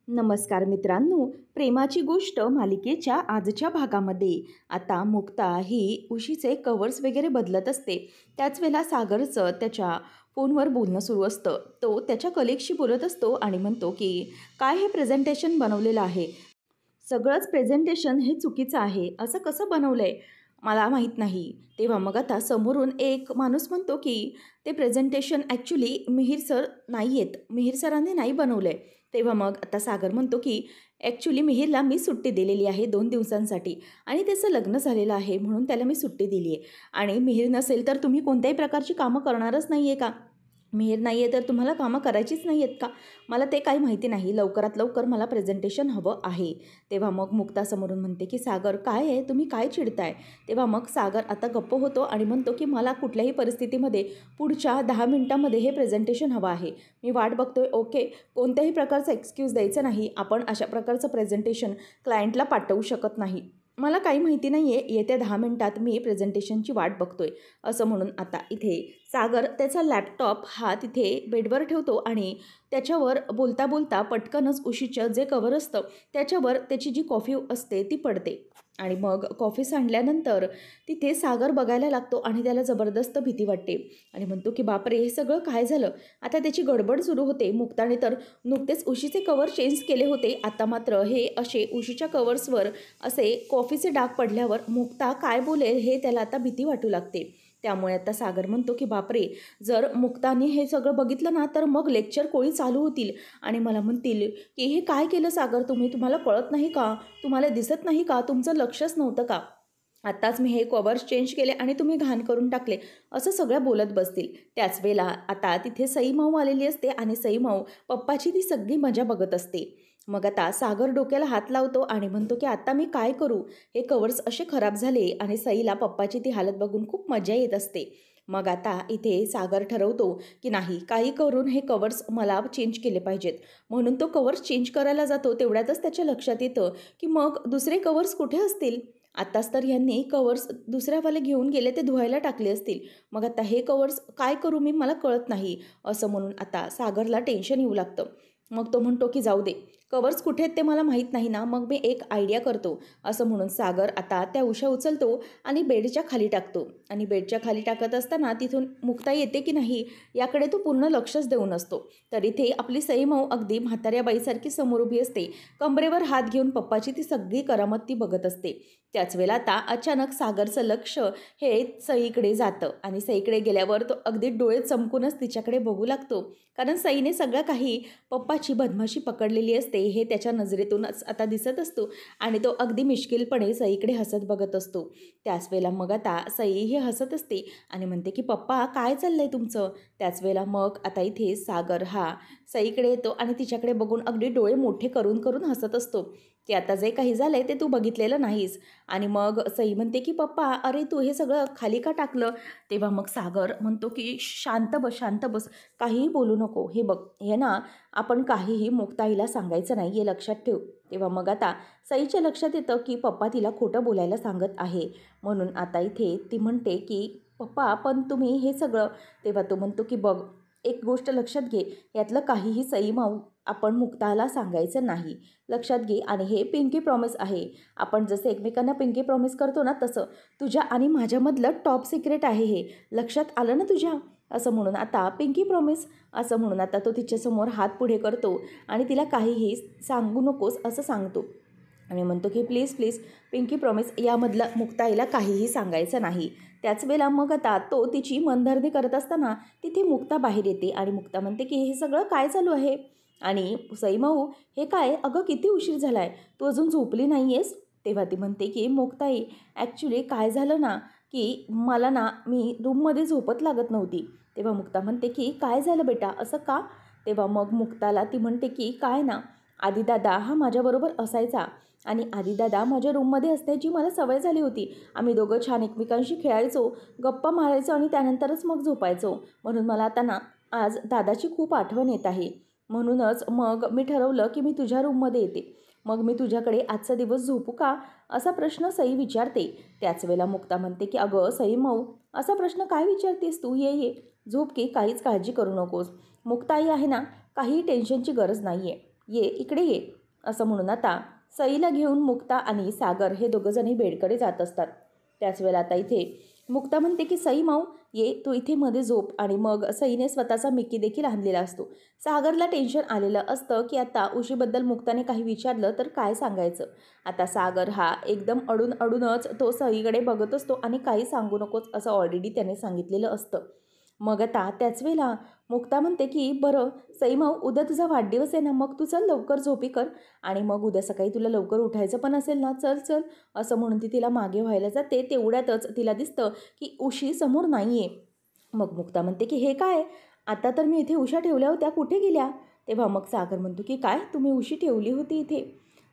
नमस्कार मित्रांनो, प्रेमाची गोष्ट मालिकेच्या आजच्या भागामध्ये आता मुक्ता ही उशीचे कवर्स वगैरे बदलत असते. त्याच वेळेला सागरचं त्याच्या फोनवर बोलणं सुरू असतं. तो त्याच्या कलिगशी बोलत असतो आणि म्हणतो की काय हे प्रेझेंटेशन बनवलेलं आहे, सगळंच प्रेझेंटेशन हे चुकीचं आहे, असं कसं बनवलं आहे मला माहीत नाही. तेव्हा मग आता समोरून एक माणूस म्हणतो की ते प्रेझेंटेशन ॲक्च्युली मिहीर सर नाही आहेत, मिहीर सरांनी नाही बनवलं आहे. तेव्हा मग आता सागर म्हणतो की ॲक्च्युली मिहीरला मी सुट्टी दिलेली आहे 2 दिवसांसाठी आणि त्याचं लग्न झालेलं आहे म्हणून त्याला मी सुट्टी दिली आहे. आणि मिहीर नसेल तर तुम्ही कोणत्याही प्रकारची कामं करणारच नाही आहे का? मिहीर नाही आहे तर तुम्हाला कामं करायचीच नाही आहेत का? मला ते काही माहिती नाही, लवकरात लवकर मला प्रेझेंटेशन हवं आहे. तेव्हा मग मुक्ता समोरून म्हणते की सागर काय आहे, तुम्ही काय चिडताय? तेव्हा मग सागर आता गप्प होतो आणि म्हणतो की मला कुठल्याही परिस्थितीमध्ये पुढच्या 10 मिनिटांमध्ये हे प्रेझेंटेशन हवं आहे. मी वाट बघतोय. ओके, कोणत्याही प्रकारचा एक्सक्यूज द्यायचा नाही. आपण अशा प्रकारचं प्रेझेंटेशन क्लायंटला पाठवू शकत नाही. मला काही माहिती नाही आहे, येत्या 10 मिनिटात मी प्रेझेंटेशनची वाट बघतोय, असं म्हणून आता इथे सागर त्याचा लॅपटॉप हा तिथे बेडवर ठेवतो आणि त्याच्यावर बोलता बोलता पटकनच उशीचं जे कवर असतं त्याच्यावर त्याची जी कॉफी असते ती पडते. आणि मग कॉफी सांडल्यानंतर तिथे सागर बघायला लागतो आणि त्याला जबरदस्त भीती वाटते आणि म्हणतो की बापरे, हे सगळं काय झालं? आता त्याची गडबड सुरू होते. मुक्ताने तर नुकतेच उशीचे कवर चेंज केले होते, आता मात्र हे असे उशीच्या कवर्सवर असे कॉफीचे डाग पडल्यावर मुक्ता काय बोलेल हे त्याला आता भीती वाटू लागते. त्यामुळे आता सागर म्हणतो की बापरे, जर मुक्ताने हे सगळं बघितलं ना तर मग लेक्चर कोळी चालू होतील आणि मला म्हणतील की हे काय केलं सागर तुम्ही, तुम्हाला कळत नाही का, तुम्हाला दिसत नाही का, तुमचं लक्षच नव्हतं का, आत्ताच मी हे कवर्स चेंज केले आणि तुम्ही घाण करून टाकले, असं सगळ्या बोलत बसतील. त्याच वेळेला आता तिथे सई माऊ आलेली असते आणि सई माऊ पप्पाची ती सगळी मजा बघत असते. मग आता सागर डोक्याला हात लावतो आणि म्हणतो की आता मी काय करू, हे कवर्स असे खराब झाले आणि सईला पप्पाची ती हालत बघून खूप मजा येत असते. मग आता इथे सागर ठरवतो की नाही, काही करून हे कवर्स मला चेंज केले पाहिजेत. म्हणून तो कवर्स चेंज करायला जातो. तेवढ्यातच त्याच्या लक्षात येतं की मग दुसरे कवर्स कुठे असतील. आत्ताच तर यांनी कवर्स दुसऱ्यावाले घेऊन गेले, ते धुवायला टाकले असतील. मग आता हे कवर्स काय करू मी, मला कळत नाही, असं म्हणून आता सागरला टेन्शन येऊ लागतं. मग तो म्हणतो की जाऊ दे, कवर्स कुठे आहेत ते मला माहीत नाही ना, मग मी एक आयडिया करतो, असं म्हणून सागर आता त्या उशा उचलतो आणि बेडच्या खाली टाकतो. आणि बेडच्या खाली टाकत असताना तिथून मुक्ता येते की नाही याकडे तो पूर्ण लक्षच देऊन असतो. तर इथे आपली सई माऊ अगदी म्हाताऱ्या बाईसारखी समोर उभी असते, कमरेवर हात घेऊन पप्पाची ती सगळी करामत ती बघत असते. त्याच वेळेला आता अचानक सागरचं लक्ष हे सईकडे जातं आणि सईकडे गेल्यावर तो अगदी डोळे चमकूनच तिच्याकडे बघू लागतो, कारण सईने सगळं काही पप्पाची बदमाशी पकडलेली असते हे त्याच्या नजरेतूनच आता दिसत असतो आणि तो अगदी मिश्किलपणे सईकडे हसत बघत असतो. त्याच वेळेला मग आता सई हे हसत असते आणि म्हणते की पप्पा काय चाललंय तुमचं? त्याच वेळेला मग आता इथे सागर हा सईकडे येतो आणि तिच्याकडे बघून अगदी डोळे मोठे करून करून हसत असतो की आता जे काही झालंय ते तू बघितलेलं नाहीस. आणि मग सई म्हणते की पप्पा, अरे तू हे सगळं खाली का टाकलं? तेव्हा मग सागर म्हणतो की शांत बस, शांत बस, काहीही बोलू नको, हे बघ, हे ना आपण काहीही मुक्ताईला सांगायचं नाही, हे लक्षात ठेव. तेव्हा मग आता सईच्या लक्षात येतं की पप्पा तिला खोटं बोलायला सांगत आहे. म्हणून आता इथे ती म्हणते की पप्पा पण तुम्ही हे सगळं. तेव्हा तो म्हणतो की बघ, एक गोष्ट लक्षात घे, यातलं काहीही सई माऊ आपण मुक्ताला सांगायचं नाही, लक्षात घे. आणि हे पिंकी प्रॉमिस आहे, आपण जसं एकमेकांना पिंकी प्रॉमिस करतो ना तसं तुझ्या आणि माझ्यामधलं टॉप सिक्रेट आहे, हे लक्षात आलं ना तुझ्या, असं म्हणून आता पिंकी प्रॉमिस, असं म्हणून आता तो तिच्यासमोर हात पुढे करतो आणि तिला काहीही सांगू नकोस असं सांगतो आणि म्हणतो की प्लीज प्लीज पिंकी प्रॉमिस, यामधलं मुक्ताईला काहीही सांगायचं नाही. त्याच वेळेला मग आता तो तिची मनधरणी करत असताना तिथे मुक्ता बाहेर येते आणि मुक्ता म्हणते की हे सगळं काय चालू आहे? आणि सई माऊ, हे काय, अगं किती उशीर झाला आहे, तू अजून झोपली नाही आहेस? तेव्हा ती म्हणते की मुक्ताई, ॲक्च्युली काय झालं ना की मला ना मी रूममध्ये झोपत लागत नव्हती. तेव्हा मुक्ता म्हणते की काय झालं बेटा, असं का? तेव्हा मग मुक्ताला ती म्हणते की काय ना, आदिदादा हा माझ्याबरोबर असायचा आणि आदिदादा माझ्या रूममध्ये असण्याची मला सवय झाली होती. आम्ही दोघं छान एकमेकांशी खेळायचो, गप्पा मारायचो आणि त्यानंतरच मग झोपायचो. म्हणून मला आता ना आज दादाची खूप आठवण येत आहे. म्हणूनच मग मी ठरवलं की मी तुझ्या रूममध्ये येते. मग मी तुझ्याकडे आजचा दिवस झोपू का, असा प्रश्न सई विचारते. त्याच वेळेला मुक्ता म्हणते की अगं सई माऊ, असा प्रश्न काय विचारतेस तू, ये ये झोप की, काहीच काळजी करू नकोस, मुक्ताई आहे ना, काही टेन्शनची गरज नाही आहे. ये इकडे ये, असं म्हणून आता सईला घेऊन मुक्ता आणि सागर हे दोघंजणी बेडकडे जात असतात. त्याच वेळेला आता इथे मुक्ता म्हणते की सई माऊ ये, तू इथे मध्ये झोप. आणि मग सईने स्वतःचा मिक्की देखील आणलेला असतो. सागरला टेन्शन आलेलं असतं की आता उशीबद्दल मुक्ताने काही विचारलं तर काय सांगायचं. आता सागर हा एकदम अडूनच तो सईकडे बघत असतो आणि काही सांगू नकोस असं ऑलरेडी त्याने सांगितलेलं असतं. मग आता त्याच वेळेला मुक्ता म्हणते की बरं सई माऊ, उद्या तुझा वाढदिवस आहे ना, मग तू चल लवकर झोपी कर आणि मग उद्या सकाळी तुला लवकर उठायचं पण असेल ना, चल चल असं म्हणून ती तिला मागे व्हायला जाते. तेवढ्यातच तिला दिसतं की उशी समोर नाही आहे. मग मुक्ता म्हणते की हे काय, आता तर मी इथे उशा ठेवल्या होत्या, कुठे गेल्या. तेव्हा मग सागर म्हणतो की काय, तुम्ही उशी ठेवली होती इथे.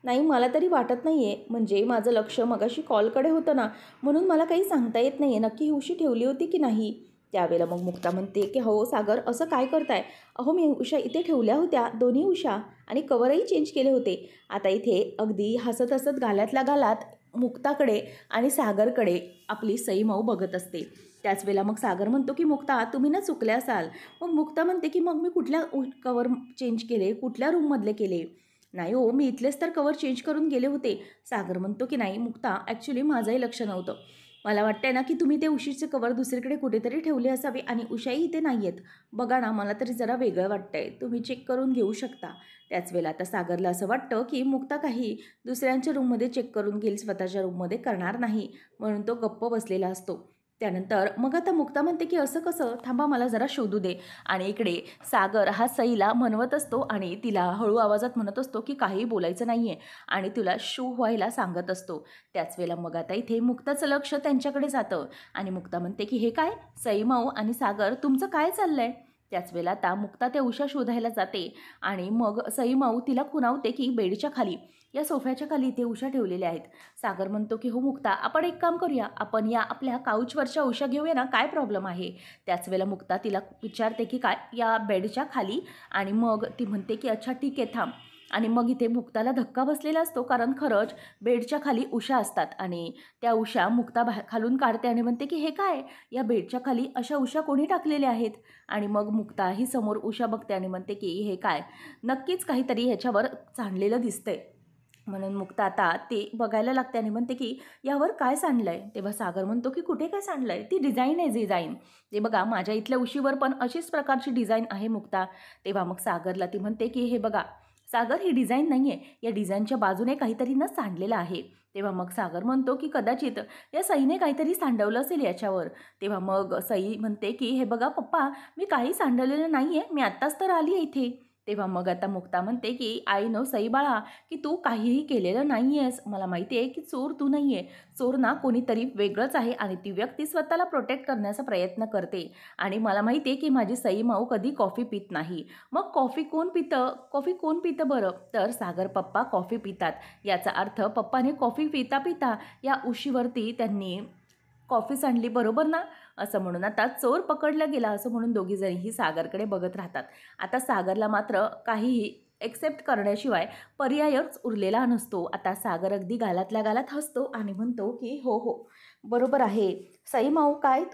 नाही, मला तरी वाटत नाही आहे, म्हणजे माझं लक्ष मगाशी कॉलकडे होतं ना, म्हणून मला काही सांगता येत नाही आहे नक्की ही उशी ठेवली होती की नाही. त्यावेळेला मग मुक्ता म्हणते की हो सागर, असं काय करताय. अहो मी उशा इथे ठेवल्या होत्या, दोन्ही उशा, आणि कवरही चेंज केले होते. आता इथे अगदी हसत हसत गालातल्या गालात मुक्ताकडे आणि सागरकडे आपली सई माऊ बघत असते. त्याच वेळेला मग सागर म्हणतो की मुक्ता, तुम्ही ना चुकल्या असाल. मग मुक्ता म्हणते की मग मी कुठल्या कवर चेंज केले, कुठल्या रूममधले केले. नाही हो, मी इथलेच तर कवर चेंज करून गेले होते. सागर म्हणतो की नाही मुक्ता, ॲक्च्युली माझंही लक्ष नव्हतं. मला वाटतंय ना की तुम्ही ते उशीचे कवर दुसरीकडे कुठेतरी ठेवले असावे आणि उशाही इथे नाही आहेत. बघा ना, मला तरी जरा वेगळं वाटतंय, तुम्ही चेक करून घेऊ शकता. त्याच वेळेला आता सागरला असं वाटतं की मुक्ता काही दुसऱ्यांच्या रूममध्ये चेक करून घेईल, स्वतःच्या रूममध्ये करणार नाही, म्हणून तो गप्प बसलेला असतो. त्यानंतर मग आता मुक्ता म्हणते की असं कसं, थांबा मला जरा शोधू दे. आणि इकडे सागर हा सईला म्हणवत असतो आणि तिला हळू आवाजात म्हणत असतो की काही बोलायचं नाही आहे आणि तुला शू व्हायला सांगत असतो. त्याच वेळेला मग आता इथे मुक्ताचं लक्ष त्यांच्याकडे जातं आणि मुक्ता म्हणते की हे काय, सई माऊ आणि सागर तुमचं काय चाललं आहे. त्याच वेळेला आता मुक्ता त्या उशा शोधायला जाते आणि मग सई माऊ तिला खुणावते की बेडच्या खाली, या सोफ्याच्या खाली इथे उशा ठेवलेल्या आहेत. सागर म्हणतो की हो मुक्ता, आपण एक काम करूया, आपण या आपल्या काउचवरच्या उशा घेऊया ना, काय प्रॉब्लेम आहे. त्याच वेळेला मुक्ता तिला विचारते की काय, या बेडच्या खाली. आणि मग ती म्हणते की अच्छा ठीक आहे थांब. आणि मग इथे मुक्ताला धक्का बसलेला असतो, कारण खरंच बेडच्या खाली उशा असतात आणि त्या उशा मुक्ता खालून काढते आणि म्हणते की हे काय, या बेडच्या खाली अशा उशा कोणी टाकलेल्या आहेत. आणि मग मुक्ता ही समोर उशा बघते आणि म्हणते की हे काय, नक्कीच काहीतरी ह्याच्यावर सांडलेलं दिसतंय. म्हणून मुक्ता आता ते बघायला लागते आणि म्हणते की यावर काय सांडलं आहे. तेव्हा सागर म्हणतो की कुठे काय सांडलं आहे, ती डिझाईन आहे डिझाईन. ते बघा माझ्या इथल्या उशीवर पण अशीच प्रकारची डिझाईन आहे मुक्ता. तेव्हा मग सागरला ती म्हणते की हे बघा सागर, ही डिझाईन नाही आहे, या डिझाईनच्या बाजूने काहीतरी न सांडलेलं आहे. तेव्हा मग सागर म्हणतो की कदाचित या सईने काहीतरी सांडवलं असेल याच्यावर. तेव्हा मग सई म्हणते की हे बघा पप्पा, मी काही सांडवलेलं नाही आहे, मी आत्ताच तर आली आहे इथे. तेव्हा मग आता मुक्ता म्हणते की आई नो सई बाळा, की तू काहीही केलेलं नाही आहेस, मला माहिती आहे की चोर तू नाही आहे, चोर ना कोणीतरी वेगळंच आहे आणि ती व्यक्ती स्वतःला प्रोटेक्ट करण्याचा प्रयत्न करते. आणि मला माहिती आहे की माझी सई माऊ कधी कॉफी पित नाही. मग कॉफी कोण पितं बरं, तर सागर पप्पा कॉफी पितात. याचा अर्थ पप्पाने कॉफी पिता पिता या उशीवरती त्यांनी कॉफी सांडली, बरोबर ना. असं म्हणून आता चोर पकडला गेला असं म्हणून दोघीजणीही सागरकडे बघत राहतात. आता सागरला मात्र काहीही एक्सेप्ट करण्याशिवाय पर्यायच उरलेला नसतो. आता सागर अगदी गालातल्या गालात हसतो आणि म्हणतो की हो हो बरोबर आहे सई माऊ, काय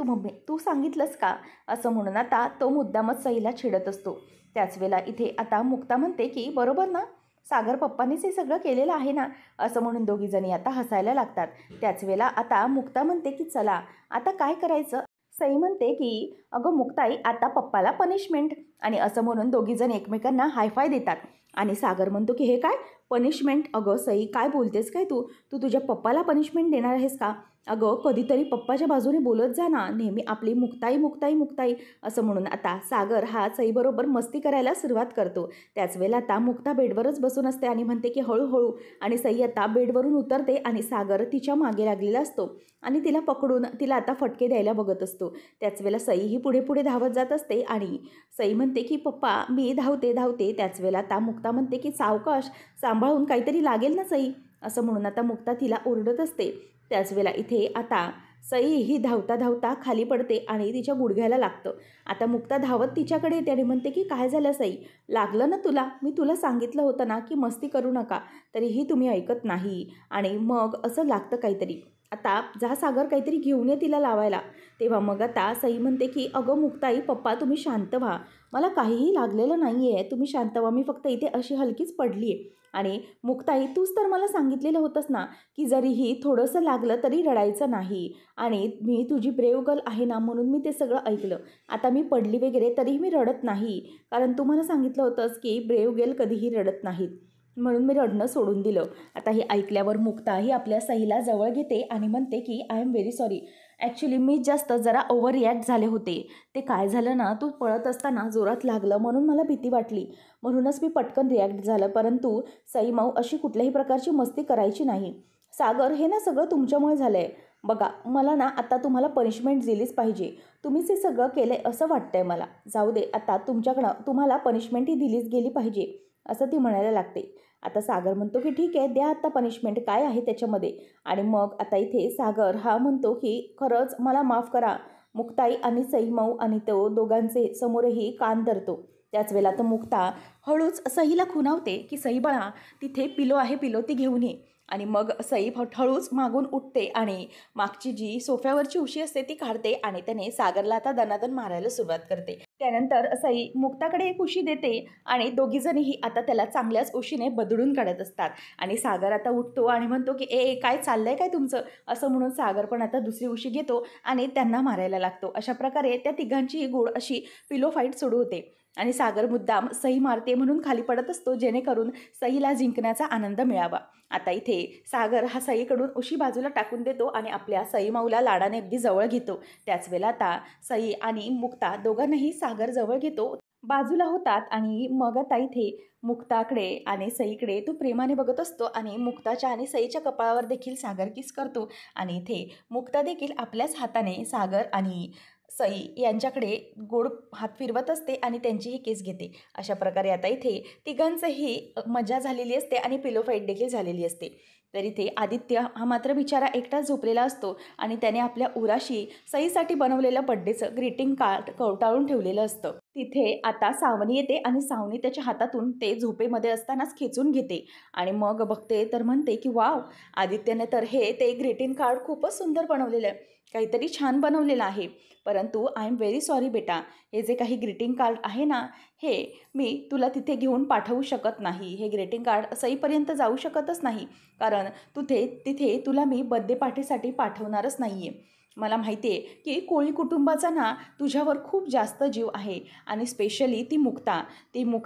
तू सांगितलंस का, असं म्हणून आता तो मुद्दामच सईला चिडत असतो. त्याच वेळेला इथे आता मुक्ता म्हणते की बरोबर ना, सागर पप्पांनीच हे सगळं केलेलं आहे ना, असं म्हणून दोघीजणी आता हसायला लागतात. त्याच वेळेला आता मुक्ता म्हणते की चला आता काय करायचं. सई म्हणते की अगं मुक्ताई, आता पप्पाला पनिशमेंट. आणि असं म्हणून दोघीजण एकमेकांना हायफाय देतात. आणि सागर म्हणतो की हे काय पनिशमेंट, अगं सई काय बोलतेस काय तू तुझ्या पप्पाला पनिशमेंट देणार आहेस का. अगं कधीतरी पप्पाच्या बाजूने बोलत जा ना, नेहमी आपली मुक्ताई मुक्ताई मुक्ताई. असं म्हणून आता सागर हा सईबरोबर मस्ती करायला सुरुवात करतो. त्याच वेळेला आता मुक्ता बेडवरच बसून असते आणि म्हणते की हळूहळू. आणि सई आता बेडवरून उतरते आणि सागर तिच्या मागे लागलेला असतो आणि तिला पकडून तिला आता फटके द्यायला बघत असतो. त्याच वेळेला सई ही पुढे पुढे धावत जात असते आणि सई म्हणते की पप्पा मी धावते धावते. त्याच वेळेला आता मुक्ता म्हणते की सावकाश, सांभाळून, काहीतरी लागेल ना सई, असं म्हणून आता मुक्ता तिला ओरडत असते. त्याच वेळेला इथे आता सई ही धावता धावता खाली पडते आणि तिच्या गुडघ्याला लागतं. आता मुक्ता धावत तिच्याकडे येते आणि म्हणते की काय झालं सई, लागलं ना तुला, मी तुला सांगितलं होतं ना की मस्ती करू नका, तरीही तुम्ही ऐकत नाही. आणि मग असं लागतं काहीतरी. आता जा सागर काहीतरी घेऊन ये तिला लावायला. तेव्हा मग आता सई म्हणते की अगं मुक्ताई, पप्पा तुम्ही शांत व्हा. मला काहीही लागलेलं नाही आहे. तुम्ही शांत व्हा. मी फक्त इथे अशी हलकीच पडली आहे. आणि मुक्ताई, तूच तर मला सांगितलेलं होतंस ना की जरीही थोडंसं लागलं तरी रडायचं नाही. आणि मी तुझी ब्रेव गर्ल आहे ना, म्हणून मी ते सगळं ऐकलं. आता मी पडली वगैरे तरीही मी रडत नाही. कारण तू मला सांगितलं होतंस की ब्रेव गर्ल कधीही रडत नाहीत. म्हणून मी रडणं सोडून दिलं. आता हे ऐकल्यावर मुक्ता ही आपल्या सईला जवळ घेते आणि म्हणते की I am very sorry. Actually मी जास्त जरा ओव्हर रिॲक्ट झाले होते. ते काय झालं ना, तू पळत असताना जोरात लागलं म्हणून मला भीती वाटली. म्हणूनच मी पटकन रिॲक्ट झालं. परंतु सई माऊ, अशी कुठल्याही प्रकारची मस्ती करायची नाही. सागर, हे ना सगळं तुमच्यामुळे झालं आहे. बघा, मला ना आता तुम्हाला पनिशमेंट दिलीच पाहिजे. तुम्हीच हे सगळं केलं आहे असं वाटतंय मला. जाऊ दे, आता तुमच्याकडं तुम्हाला पनिशमेंट ही दिलीच गेली पाहिजे असं ती म्हणायला लागते. आता सागर म्हणतो की ठीक आहे, द्या आता पनिशमेंट काय आहे त्याच्यामध्ये. आणि मग आता इथे सागर हा म्हणतो की खरंच मला माफ करा. मुक्ताई आणि सई माऊ आणि तो दोघांचे समोरही कान धरतो. त्याच वेळेला तर मुक्ता हळूच सईला खुणावते की सई बाळा, तिथे पिलो आहे, पिलो ती घेऊन ये. आणि मग सई हळूच मागून उठते आणि मागची जी सोफ्यावरची उशी असते ती काढते आणि त्याने सागरला आता दणादण मारायला सुरुवात करते. त्यानंतर सई मुक्ताकडे एक उशी देते आणि दोघीजणीही आता त्याला चांगल्याच उशीने बदडून काढत असतात. आणि सागर आता उठतो आणि म्हणतो की ए काय चाललंय काय तुमचं, असं म्हणून सागर पण आता दुसरी उशी घेतो आणि त्यांना मारायला लागतो. अशा प्रकारे त्या तिघांची गोड अशी पिलो फाईट सुरू होते. आणि सागर मुद्दाम सई मारते म्हणून खाली पडत असतो, जेणेकरून सईला जिंकण्याचा आनंद मिळावा. आता इथे सागर हा सईकडून उशी बाजूला टाकून देतो आणि आपल्या सई माऊला लाडाने अगदी जवळ घेतो. त्याच वेळेला आता सई आणि मुक्ता दोघांनाही सागर जवळ घेतो, बाजूला होतात. आणि मग आता इथे मुक्ताकडे आणि सईकडे तो प्रेमाने बघत असतो आणि मुक्ताच्या आणि सईच्या कपाळावर देखील सागर किस करतो. आणि इथे मुक्ता देखील आपल्याच हाताने सागर आणि सई यांच्याकडे गोड हात फिरवत असते आणि त्यांचीही केस घेते. अशा प्रकारे आता इथे तिघांचंही मजा झालेली असते आणि पिलो फाईट देखील झालेली असते. तर इथे आदित्य हा मात्र बिचारा एकटाच झोपलेला असतो आणि त्याने आपल्या उराशी सईसाठी बनवलेलं बड्डेचं ग्रीटिंग कार्ड कवटाळून ठेवलेलं असतं. तिथे आता सावनी येते आणि सावनी त्याच्या हातातून ते झोपेमध्ये असतानाच खेचून घेते. आणि मग बघते तर म्हणते की वाव, आदित्यने तर हे ते ग्रीटिंग कार्ड खूपच सुंदर बनवलेलं आहे, काहीतरी छान बनवलेलं आहे. परंतु आय एम व्हेरी सॉरी बेटा, हे जे काही ग्रीटिंग कार्ड आहे ना, हे मी तुला तिथे घेऊन पाठवू शकत नाही. हे ग्रीटिंग कार्ड सईपर्यंत जाऊ शकतच नाही, कारण तिथे तुला मी बर्थडे पार्टीसाठी पाठवणारच नाही आहे. मला माहिती आहे की कोळी कुटुंबाचा ना तुझ्यावर खूप जास्त जीव आहे. आणि स्पेशली ती मुक्ता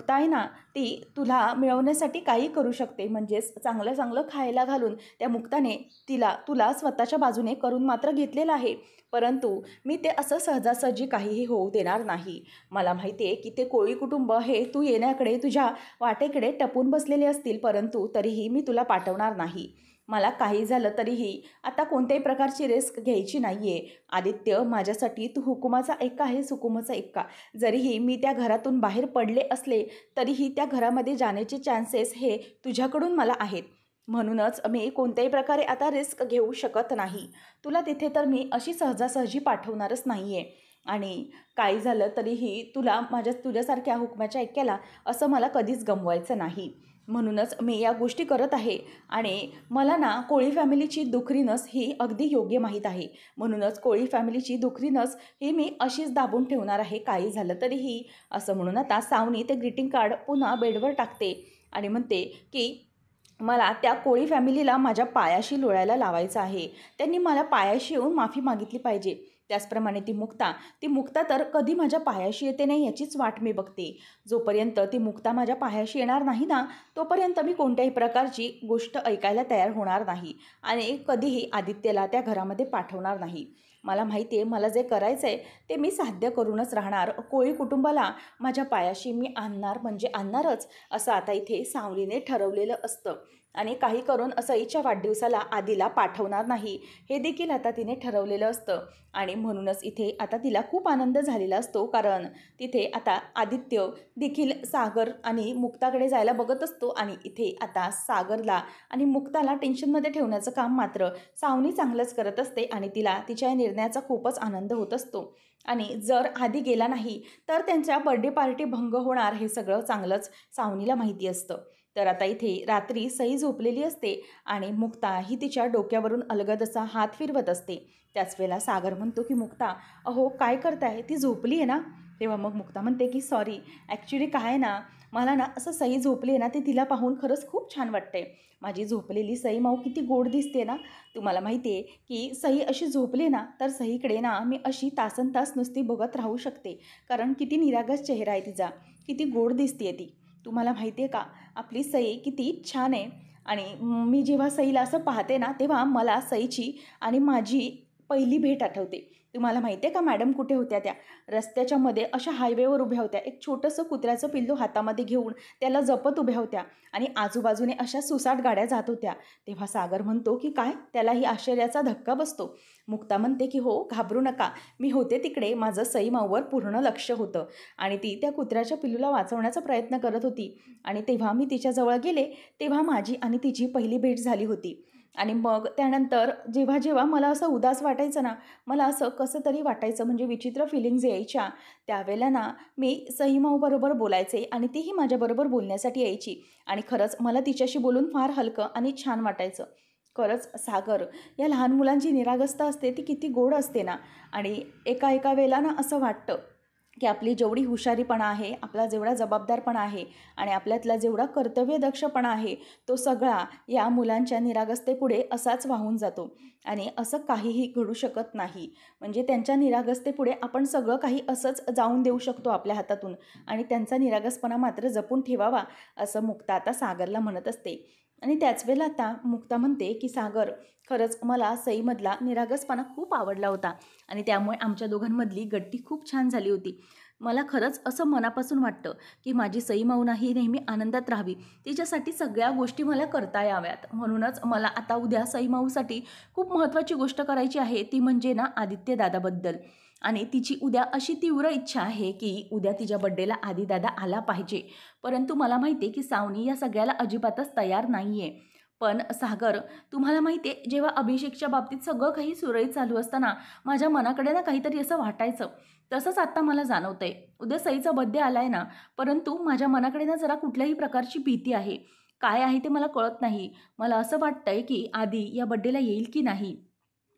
आहे ना, ती तुला मिळवण्यासाठी काही करू शकते. म्हणजेच चांगलं चांगलं खायला घालून त्या मुक्ताने तुला स्वतःच्या बाजूने करून मात्र घेतलेलं आहे. परंतु मी ते असं सहजासहजी काहीही होऊ देणार नाही. मला माहिती आहे की ते कोळी कुटुंब हे तू येण्याकडे तुझ्या वाटेकडे टपून बसलेले असतील, परंतु तरीही मी तुला पाठवणार नाही. मला काही झालं तरीही आता कोणत्याही प्रकारची रिस्क घ्यायची नाही आहे. आदित्य, माझ्यासाठी तू हुकुमाचा एक्का आहेस, हुकुमाचा एक्का. जरीही मी त्या घरातून बाहेर पडले असले तरीही त्या घरामध्ये जाण्याचे चान्सेस हे तुझ्याकडून मला आहेत. म्हणूनच मी कोणत्याही प्रकारे आता रिस्क घेऊ शकत नाही. तुला तिथे तर मी अशी सहजासहजी पाठवणारच नाही आहे. आणि काही झालं तरीही तुझ्यासारख्या हुकमाच्या ऐक्याला असं मला कधीच गमवायचं नाही. म्हणूनच मी या गोष्टी करत आहे. आणि मला ना कोळी फॅमिलीची दुखरी नस ही अगदी योग्य माहीत आहे. म्हणूनच कोळी फॅमिलीची दुखरी नस ही मी अशीच दाबून ठेवणार आहे, काही झालं तरीही. असं म्हणून आता सावनी ते ग्रीटिंग कार्ड पुन्हा बेडवर टाकते आणि म्हणते की मला त्या कोळी फॅमिलीला माझ्या पायाशी लोळायला लावायचं आहे. त्यांनी मला पायाशी येऊन माफी मागितली पाहिजे. त्याचप्रमाणे ती मुक्ता तर कधी माझ्या पायाशी येते नाही याचीच वाट मी बघते. जोपर्यंत ती मुक्ता माझ्या पायाशी येणार नाही ना, तोपर्यंत मी कोणत्याही प्रकारची गोष्ट ऐकायला तयार होणार नाही आणि कधीही आदित्यला त्या घरामध्ये पाठवणार नाही. मला माहिती आहे, मला जे करायचं आहे ते मी साध्य करूनच राहणार. कोळी कुटुंबाला माझ्या पायाशी मी आणणार म्हणजे आणणारच, असं आता इथे सावलीने ठरवलेलं असतं. आणि काही करून सईच्या वाढदिवसाला आदिला पाठवणार नाही हे देखील आता तिने ठरवलेलं असतं. आणि म्हणूनच इथे आता तिला खूप आनंद झालेला असतो, कारण तिथे आता आदित्य देखील सागर आणि मुक्ताकडे जायला बघत असतो. आणि इथे आता सागरला आणि मुक्ताला टेन्शनमध्ये ठेवण्याचं काम मात्र सावनी चांगलंच करत असते आणि तिला तिच्या या निर्णयाचा खूपच आनंद होत असतो. आणि जर आधी गेला नाही तर त्यांच्या बर्थडे पार्टी भंग होणार हे सगळं चांगलंच सावनीला माहिती असतं. तर आता इथे रात्री सई झोपलेली असते आणि मुक्ता ही तिच्या डोक्यावरून अलगद असा हात फिरवत असते. त्याच वेळेला सागर म्हणतो की मुक्ता, अहो काय करताय, ती झोपली आहे ना? तेव्हा मग मुक्ता म्हणते की सॉरी, ॲक्च्युली काय आहे ना, मला ना असं सई झोपली आहे ना, ते तिला पाहून खरंच खूप छान वाटतंय. माझी झोपलेली सई माऊ किती गोड दिसते ना. तुम्हाला माहिती आहे की सई अशी झोपली ना, तर सईकडे ना मी अशी तासनतास नुसती बघत राहू शकते. कारण किती निरागस चेहरा आहे तिचा, किती गोड दिसते ती. तुम्हाला माहिती आहे का, आपली सई किती छान आहे. आणि मी जेव्हा सईला असं पाहते ना, तेव्हा मला सईची आणि माझी पहिली भेट आठवते. तुम्हाला माहिती आहे का मॅडम कुठे होत्या त्या? रस्त्याच्या मध्ये अशा हायवेवर उभ्या होत्या. एक छोटंसं कुत्र्याचं पिल्लू हातामध्ये घेऊन त्याला जपत उभ्या होत्या आणि आजूबाजूने अशा सुसाट गाड्या जात होत्या. तेव्हा सागर म्हणतो की काय? त्यालाही आश्चर्याचा धक्का बसतो. मुक्ता म्हणते की हो, घाबरू नका. मी होते तिकडे, माझं सई माऊवर पूर्ण लक्ष होतं आणि ती त्या कुत्र्याच्या पिल्लूला वाचवण्याचा प्रयत्न करत होती. आणि तेव्हा मी तिच्याजवळ गेले, तेव्हा माझी आणि तिची पहिली भेट झाली होती. आणि मग त्यानंतर जेव्हा जेव्हा मला असं उदास वाटायचं ना, मला असं कसं तरी वाटायचं, म्हणजे विचित्र फिलिंग्ज यायच्या, त्यावेळेला ना मी सई माऊबरोबर बोलायचे आणि तीही माझ्याबरोबर बोलण्यासाठी यायची. आणि खरंच मला तिच्याशी बोलून फार हलकं आणि छान वाटायचं. खरंच सागर, या लहान मुलांची निरागसता असते ती किती गोड असते ना. आणि एका एका वेळेला ना असं वाटतं की आपली जेवढी हुशारीपणा आहे, आपला जेवढा जबाबदारपणा आहे आणि आपल्यातला जेवढा कर्तव्यदक्षपणा आहे, तो सगळा या मुलांच्या निरागसतेपुढे असाच वाहून जातो आणि असं काहीही घडू शकत नाही. म्हणजे त्यांच्या निरागसतेपुढे आपण सगळं काही असंच जाऊन देऊ शकतो आपल्या हातातून आणि त्यांचा निरागसपणा मात्र जपून ठेवावा, असं मुक्ता आता सागरला म्हणत असते. आणि त्याच वेळेला आता मुक्ता म्हणते की सागर, खरंच मला सईमधला निरागसपणा खूप आवडला होता आणि त्यामुळे आमच्या दोघांमधली गट्टी खूप छान झाली होती. मला खरंच असं मनापासून वाटतं की माझी सई माऊना ही नेहमी आनंदात राहावी, तिच्यासाठी सगळ्या गोष्टी मला करता याव्यात. म्हणूनच मला आता उद्या सई माऊसाठी खूप महत्त्वाची गोष्ट करायची आहे, ती म्हणजे ना आदित्य दादाबद्दल. आणि तिची उद्या अशी तीव्र इच्छा आहे की उद्या तिच्या बड्डेला आदिदादा आला पाहिजे. परंतु मला माहिती आहे की सावनी या सगळ्याला अजिबातच तयार नाही आहे. पण सागर, तुम्हाला माहिती आहे, जेव्हा अभिषेकच्या बाबतीत सगळं काही सुरळीत चालू असताना माझ्या मनाकडे ना काहीतरी असं वाटायचं. तसंच आत्ता मला जाणवतंय. उद्या सईचा बड्डे आलाय ना, परंतु माझ्या मनाकडे ना जरा कुठल्याही प्रकारची भीती आहे. काय आहे ते मला कळत नाही. मला असं वाटतंय की आदी या बड्डेला येईल की नाही.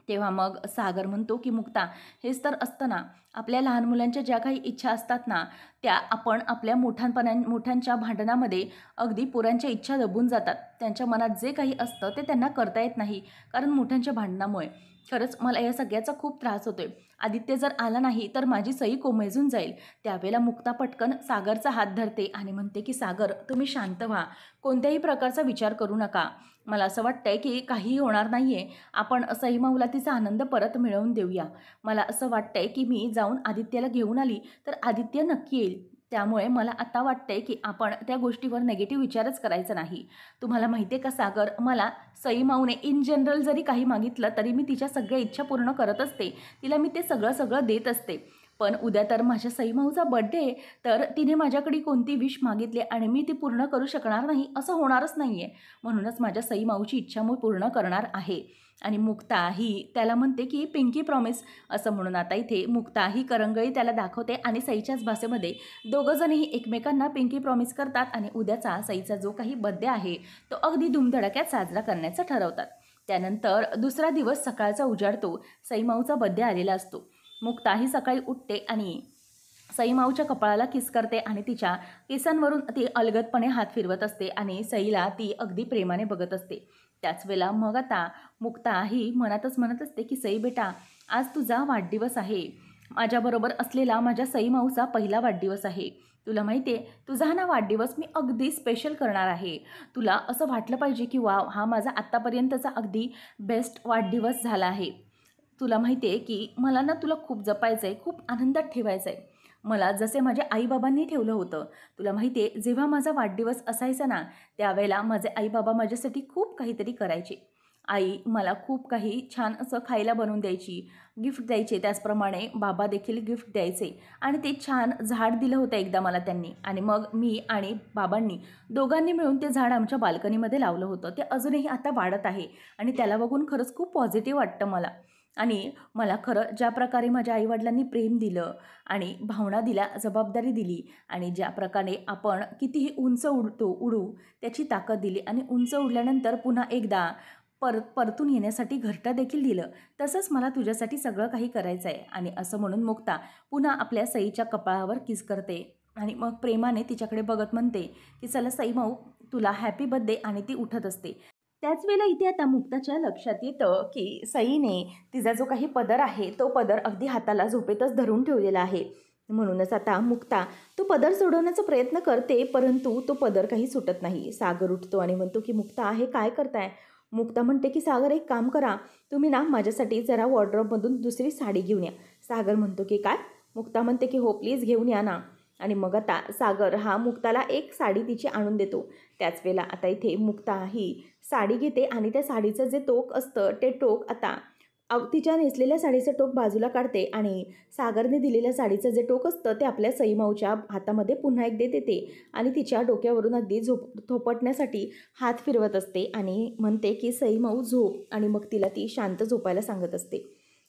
तेव्हा मग सागर म्हणतो की मुक्ता, हेच तर असतं ना, आपल्या लहान मुलांच्या ज्या काही इच्छा असतात ना, त्या आपण आपल्या मोठ्यांच्या भांडणामध्ये अगदी पोरांच्या इच्छा दबून जातात. त्यांच्या मनात जे काही असतं ते त्यांना करता येत नाही, कारण मोठ्यांच्या भांडणामुळे. खरंच मला या सगळ्याचा खूप त्रास होतोय. आदित्य जर आला नाही तर माझी सई कोमेजून जाईल. त्यावेळेला मुक्ता पटकन सागरचा हात धरते आणि म्हणते की सागर, तुम्ही शांत व्हा. कोणत्याही प्रकारचा विचार करू नका. मला असं वाटतंय की काहीही होणार नाही आहे. आपण सई माऊला तिचा आनंद परत मिळवून देऊया. मला असं वाटतंय की मी जाऊन आदित्यला घेऊन आली तर आदित्य नक्की येईल. त्यामुळे मला आता वाटतंय की आपण त्या गोष्टीवर निगेटिव्ह विचारच करायचा नाही. तुम्हाला माहिती आहे का सागर, मला सई माऊने इन जनरल जरी काही मागितलं तरी मी तिच्या सगळ्या इच्छा पूर्ण करत असते. तिला मी ते सगळं देत असते. पण उद्या तर माझ्या सई माऊचा बड्डे, तर तिने माझ्याकडे कोणती विश मागितली आणि मी ती पूर्ण करू शकणार नाही असं होणारच नाही आहे. म्हणूनच माझ्या सई माऊची इच्छा मी पूर्ण करणार आहे. आणि मुक्ता ही त्याला म्हणते की पिंकी प्रॉमिस, असं म्हणून आता इथे मुक्ता ही करंगळी त्याला दाखवते आणि सईच्याच भाषेमध्ये दोघंजणही एकमेकांना पिंकी प्रॉमिस करतात आणि उद्याचा सईचा जो काही बड्डे आहे तो अगदी धुमधडाक्यात साजरा करण्याचं ठरवतात. त्यानंतर दुसरा दिवस सकाळचा उजाडतो. सई माऊचा बड्डे आलेला असतो. मुक्ता ही सकाळी उठते आणि सई माऊच्या कपाळाला किस करते आणि तिच्या केसांवरून ती अलगदपणे हात फिरवत असते आणि सईला ती अगदी प्रेमाने बघत असते. त्याच वेळेला मग आता मुक्ता ही मनातच म्हणत असते की सई बेटा, आज तुझा वाढदिवस आहे. माझ्याबरोबर असलेला माझ्या सई माऊचा पहिला वाढदिवस आहे. तुला माहिती आहे, तुझा हा वाढदिवस मी अगदी स्पेशल करणार आहे. तुला असं वाटलं पाहिजे की वाव, हा माझा आत्तापर्यंतचा अगदी बेस्ट वाढदिवस झाला आहे. तुला माहिती आहे की मला ना तुला खूप जपायचं आहे, खूप आनंदात ठेवायचं आहे. मला जसे माझ्या आईबाबांनी ठेवलं होतं. तुला माहिती आहे, जेव्हा माझा वाढदिवस असायचा ना, त्यावेळेला माझे आईबाबा माझ्यासाठी खूप काहीतरी करायचे. आई मला खूप काही छान असं खायला बनवून द्यायची, गिफ्ट द्यायचे. त्याचप्रमाणे बाबा देखील गिफ्ट द्यायचे आणि ते छान झाड दिलं होतं एकदा मला त्यांनी. आणि मग मी आणि बाबांनी दोघांनी मिळून ते झाड आमच्या बाल्कनीमध्ये लावलं होतं. ते अजूनही आता वाढत आहे आणि त्याला बघून खरंच खूप पॉझिटिव्ह वाटतं मला. आणि मला खरं ज्या प्रकारे माझ्या आईवडिलांनी प्रेम दिलं आणि भावना दिल्या, जबाबदारी दिली आणि ज्या प्रकारे आपण कितीही उंच उडू त्याची ताकद दिली आणि उंच उडल्यानंतर पुन्हा एकदा परतून येण्यासाठी घरटं देखील दिलं, तसंच मला तुझ्यासाठी सगळं काही करायचं आहे. आणि असं म्हणून मुक्ता पुन्हा आपल्या सईच्या कपाळावर किस करते आणि मग प्रेमाने तिच्याकडे बघत म्हणते की चला सई माऊ, तुला हॅपी बर्थडे. आणि ती उठत असते. त्याच वेळेला इथे आता मुक्ताच्या लक्षात येतं की सईने तिचा जो काही पदर आहे तो पदर अगदी हाताला झोपेतच धरून ठेवलेला आहे. म्हणूनच आता मुक्ता तो पदर सोडवण्याचा प्रयत्न करते, परंतु तो पदर काही सुटत नाही. सागर उठतो आणि म्हणतो की मुक्ता, हे काय करताय? मुक्ता म्हणते की सागर, एक काम करा, तुम्ही ना माझ्यासाठी जरा वॉर्डरोबमधून दुसरी साडी घेऊन या. सागर म्हणतो की काय? मुक्ता म्हणते की हो प्लीज घेऊन या ना. आणि मग आता सागर हा मुक्ताला एक साडी तिची आणून देतो. त्याच वेळेला आता इथे मुक्ता ही साडी घेते आणि त्या साडीचं जे टोक असतं ते टोक आता तिच्या नेसलेल्या साडीचं टोक बाजूला काढते आणि सागरने दिलेल्या साडीचं जे टोक असतं ते आपल्या सईमाऊच्या हातामध्ये पुन्हा एकदा देते आणि तिच्या डोक्यावरून अगदी थोपटण्यासाठी हात फिरवत असते आणि म्हणते की सईमाऊ झोप. आणि मग तिला ती शांत झोपायला सांगत असते.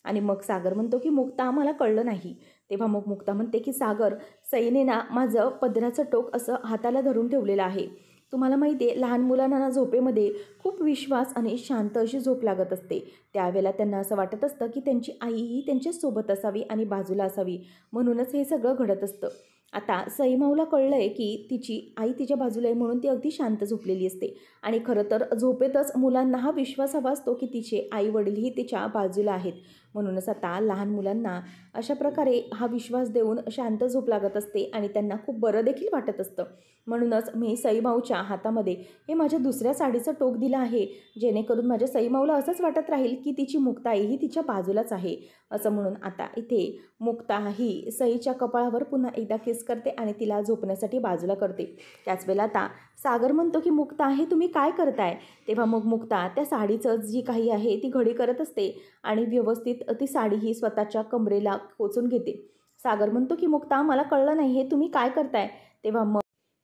आणि मग सागर म्हणतो की मुक्ता, आम्हाला कळलं नाही. तेव्हा मग मुक्ता म्हणते की सागर, सईने ना माझं पदराचं टोक असं हाताला धरून ठेवलेलं आहे. तुम्हाला माहिती आहे, लहान मुलांना ना झोपेमध्ये खूप विश्वास आणि शांत अशी झोप लागत असते. त्यावेळेला त्यांना असं वाटत असतं की त्यांची आईही त्यांच्यासोबत असावी आणि बाजूला असावी, म्हणूनच हे सगळं घडत असतं. आता सईमाऊला कळलं आहे की तिची आई तिच्या बाजूला आहे, म्हणून ती अगदी शांत झोपलेली असते. आणि खरं तर झोपेतच मुलांना हा विश्वास हवा असतो की तिचे आई वडीलही तिच्या बाजूला आहेत. म्हणूनच आता लहान मुलांना अशा प्रकारे हा विश्वास देऊन शांत झोप लागत असते आणि त्यांना खूप बरं देखील वाटत असतं. म्हणूनच मी सईमाऊच्या हातामध्ये हे माझ्या दुसऱ्या साडीचं टोक दिलं आहे, जेणेकरून माझ्या सईमाऊला असंच वाटत राहील की तिची मुक्ता आई ही तिच्या बाजूलाच आहे. असं म्हणून आता इथे मुक्ता ही सईच्या कपाळावर पुन्हा एकदा किस करते आणि तिला झोपण्यासाठी बाजूला करते. त्याच वेळेला आता सागर म्हणतो की मुक्ता, हे तुम्ही काय करताय? तेव्हा मग मुक्ता त्या साडीचं जी काही आहे ती घडी करत असते आणि व्यवस्थित ती साडी ही स्वतःच्या कमरेला खोचून घेते. सागर म्हणतो की मुक्ता, मला कळलं नाही, हे तुम्ही काय करताय? तेव्हा मग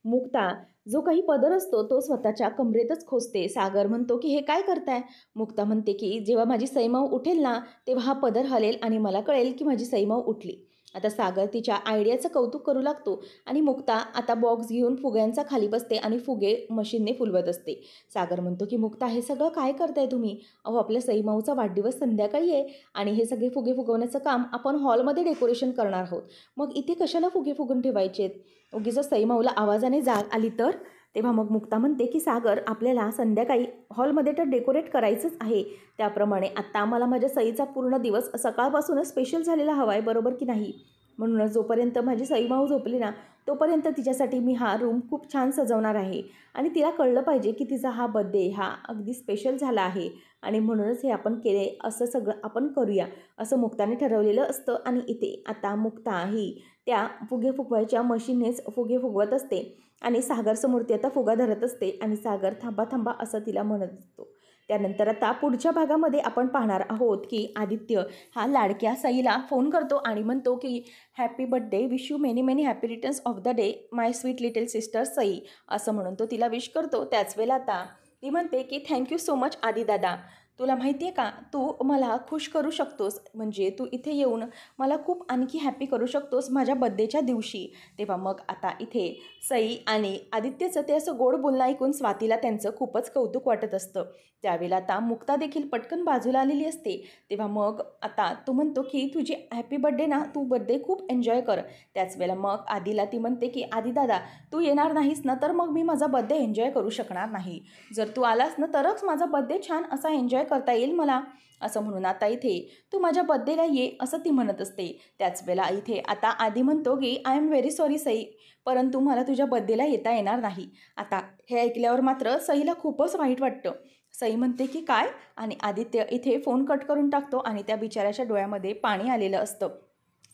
मुक्ता जो काही पदर असतो तो स्वतःच्या कमरेतच खोचते. सागर म्हणतो की हे काय करताय? मुक्ता म्हणते की जेव्हा माझी सईमाऊ उठेल ना, तेव्हा हा पदर हलेल आणि मला कळेल की माझी सईमाऊ उठली. आता सागर तिच्या आयडियाचं कौतुक करू लागतो आणि मुक्ता आता बॉक्स घेऊन फुग्यांचा खाली बसते आणि फुगे मशीनने फुलवत असते. सागर म्हणतो की मुक्ता, हे सगळं काय करताय तुम्ही? अहो, आपल्या सईमाऊचा वाढदिवस संध्याकाळी आहे आणि हे सगळे फुगे फुगवण्याचं काम आपण हॉलमध्ये डेकोरेशन करणार आहोत. मग इथे कशाला फुगे फुगून ठेवायचेत? उगीच सईमाऊला आवाजाने जाग आली तर? तेव्हा मग मुक्ता म्हणते की सागर, आपल्याला संध्याकाळी हॉलमध्ये तर डेकोरेट करायचंच आहे. त्याप्रमाणे आत्ता आम्हाला माझ्या सईचा पूर्ण दिवस सकाळपासूनच स्पेशल झालेला हवा आहे, बरोबर की नाही? म्हणूनच जोपर्यंत माझी सईमाऊ झोपली ना, तोपर्यंत तिच्यासाठी मी हा रूम खूप छान सजवणार आहे आणि तिला कळलं पाहिजे की तिचा हा बर्थडे हा अगदी स्पेशल झाला आहे आणि म्हणूनच हे आपण केले, असं सगळं आपण करूया, असं मुक्ताने ठरवलेलं असतं. आणि इथे आता मुक्ता ही त्या फुगे फुगवायच्या मशीननेच फुगे फुगवत असते आणि सागरसमोर ती आता फुगा धरत असते आणि सागर थांबा थांबा असं तिला म्हणत असतो. त्यानंतर आता पुढच्या भागामध्ये आपण पाहणार आहोत की आदित्य हा लाडक्या सईला फोन करतो आणि म्हणतो की happy birthday, wish you many many happy returns of the day my sweet little sister Sai, असं म्हणून तो तिला विश करतो. त्याच वेळेला आता ती म्हणते की थँक्यू सो मच आदिदादा, तुला माहिती आहे का, तू मला खुश करू शकतोस, म्हणजे तू इथे येऊन मला खूप आणखी हॅपी करू शकतोस माझ्या बर्थडेच्या दिवशी. तेव्हा मग आता इथे सई आणि आदित्यचं ते असं गोड बोलणं ऐकून स्वातीला त्यांचं खूपच कौतुक वाटत असतं. त्यावेळेला आता मुक्ता देखील पटकन बाजूला आलेली असते. तेव्हा मग आता तो म्हणतो की तुझी हॅपी बर्थडे ना, तू बर्थडे खूप एन्जॉय कर. त्याच वेळेला मग आदिला ती म्हणते की आदी दादा, तू येणार नाहीस ना तर मग मी माझा बर्थडे एन्जॉय करू शकणार नाही. जर तू आलास ना तरच माझा बर्थडे छान असा एन्जॉय करता येईल मला, असं म्हणून आता इथे तू माझ्या बर्थडेला ये, असं ती म्हणत असते. त्याच वेळेला इथे आता आदी म्हणतो की I am very sorry Sai, परंतु मला तुझ्या बर्थडेला येता येणार नाही. आता हे ऐकल्यावर मात्र सईला खूपच वाईट वाटतं. सई म्हणते की काय? आणि आदित्य इथे फोन कट करून टाकतो आणि त्या बिचाऱ्याच्या डोळ्यामध्ये पाणी आलेलं असतं.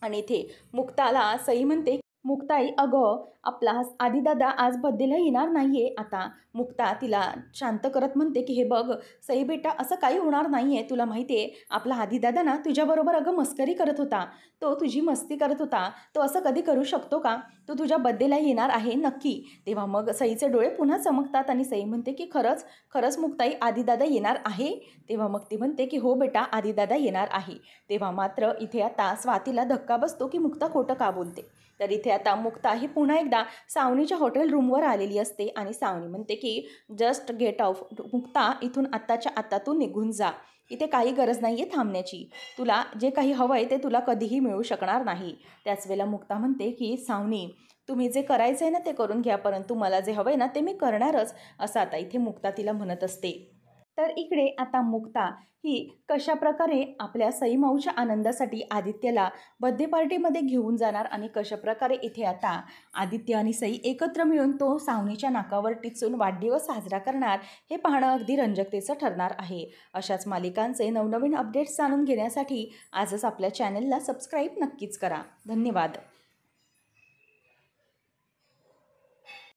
आणि इथे मुक्ताला सई म्हणते, मुक्ताई, अगं आपला आदिदादा आज बर्थडेला येणार नाहीये. आता मुक्ता तिला शांत करत म्हणते की हे बघ सई बेटा, असं काही होणार नाहीये. तुला माहिती आहे आपला आदिदादा ना तुझ्याबरोबर अगं मस्करी करत होता. तो तुझी मस्ती करत होता. तो असं कधी करू शकतो का? तो तुझ्या बर्थडेला येणार आहे नक्की. तेव्हा मग सईचे डोळे पुन्हा चमकतात आणि सई म्हणते की खरंच खरंच मुक्ताई आदिदादा येणार आहे? तेव्हा मग ती म्हणते की हो बेटा, आदिदादा येणार आहे. तेव्हा मात्र इथे आता स्वातीला धक्का बसतो की मुक्ता खोटं का बोलते. तर इथे आता मुक्ता ही पुन्हा एकदा सावनीच्या हॉटेल रूमवर आलेली असते आणि सावनी म्हणते की जस्ट गेट आउट, मुक्ता इथून आत्ताच्या आत्ता तू निघून जा. इथे काही गरज नाही आहे थांबण्याची. तुला जे काही हवं आहे ते तुला कधीही मिळू शकणार नाही. त्याच वेळेला मुक्ता म्हणते की सावनी, तुम्ही जे करायचं आहे ना ते करून घ्या, परंतु मला जे हवं आहे ना ते मी करणारच, असं आता इथे मुक्ता तिला म्हणत असते. तर इकडे आता मुक्ता ही कशाप्रकारे आपल्या सईमाऊच्या आनंदासाठी आदित्यला बर्थडे पार्टीमध्ये घेऊन जाणार आणि कशाप्रकारे इथे आता आदित्य आणि सई एकत्र मिळून तो सावनीच्या नाकावर टिचून वाढदिवस साजरा करणार, हे पाहणं अगदी रंजकतेचं ठरणार आहे. अशाच मालिकांचे नवनवीन अपडेट्स जाणून घेण्यासाठी आजच आपल्या चॅनलला सबस्क्राईब नक्कीच करा. धन्यवाद.